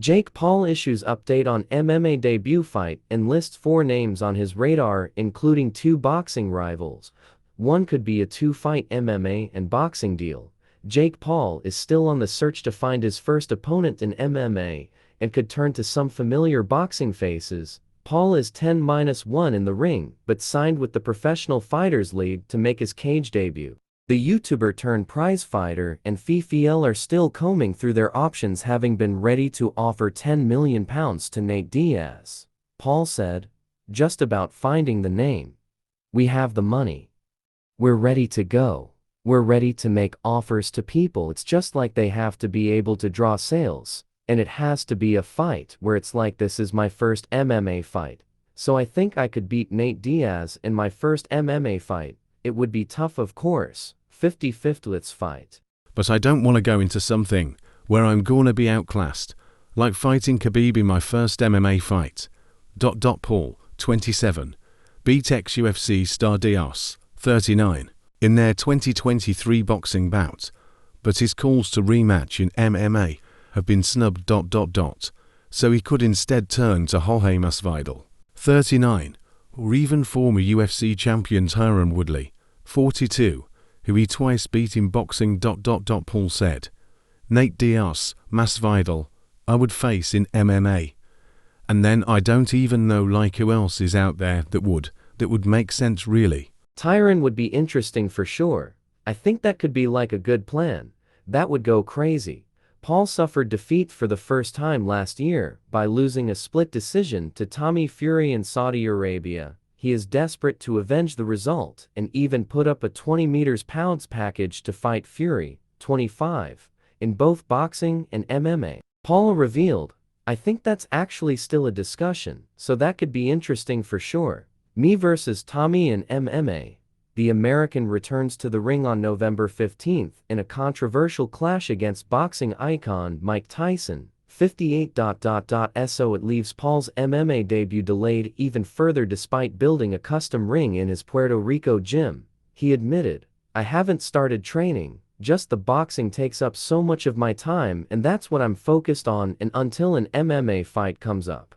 Jake Paul issues update on MMA debut fight and lists 4 names on his radar, including 2 boxing rivals. One could be a 2-fight MMA and boxing deal. Jake Paul is still on the search to find his first opponent in MMA and could turn to some familiar boxing faces. Paul is 10-1 in the ring, but signed with the Professional Fighters League to make his cage debut. The YouTuber turned prize fighter and PFL are still combing through their options, having been ready to offer £10 million to Nate Diaz. Paul said, "Just about finding the name. We have the money. We're ready to go. We're ready to make offers to people. It's just like they have to be able to draw sales. And it has to be a fight where it's like this is my first MMA fight. So I think I could beat Nate Diaz in my first MMA fight. It would be tough, of course. 50-50, let's fight. But I don't want to go into something where I'm gonna be outclassed, like fighting Khabib in my first MMA fight. Paul, 27, beat ex-UFC star Diaz, 39, in their 2023 boxing bout, but his calls to rematch in MMA have been snubbed. So he could instead turn to Jorge Masvidal, 39, or even former UFC champion Tyron Woodley, 42, who he twice beat in boxing. Paul said, "Nate Diaz, Masvidal, I would face in MMA. And then I don't even know like who else is out there that would make sense really." Tyron would be interesting for sure. I think that could be like a good plan. That would go crazy. Paul suffered defeat for the first time last year by losing a split decision to Tommy Fury in Saudi Arabia. He is desperate to avenge the result and even put up a 20 pounds package to fight Fury, 25, in both boxing and MMA. Paul revealed, "I think that's actually still a discussion, so that could be interesting for sure. Me versus Tommy in MMA." The American returns to the ring on November 15th in a controversial clash against boxing icon Mike Tyson, 58. So it leaves Paul's MMA debut delayed even further despite building a custom ring in his Puerto Rico gym. He admitted, "I haven't started training, just the boxing takes up so much of my time and that's what I'm focused on and until an MMA fight comes up."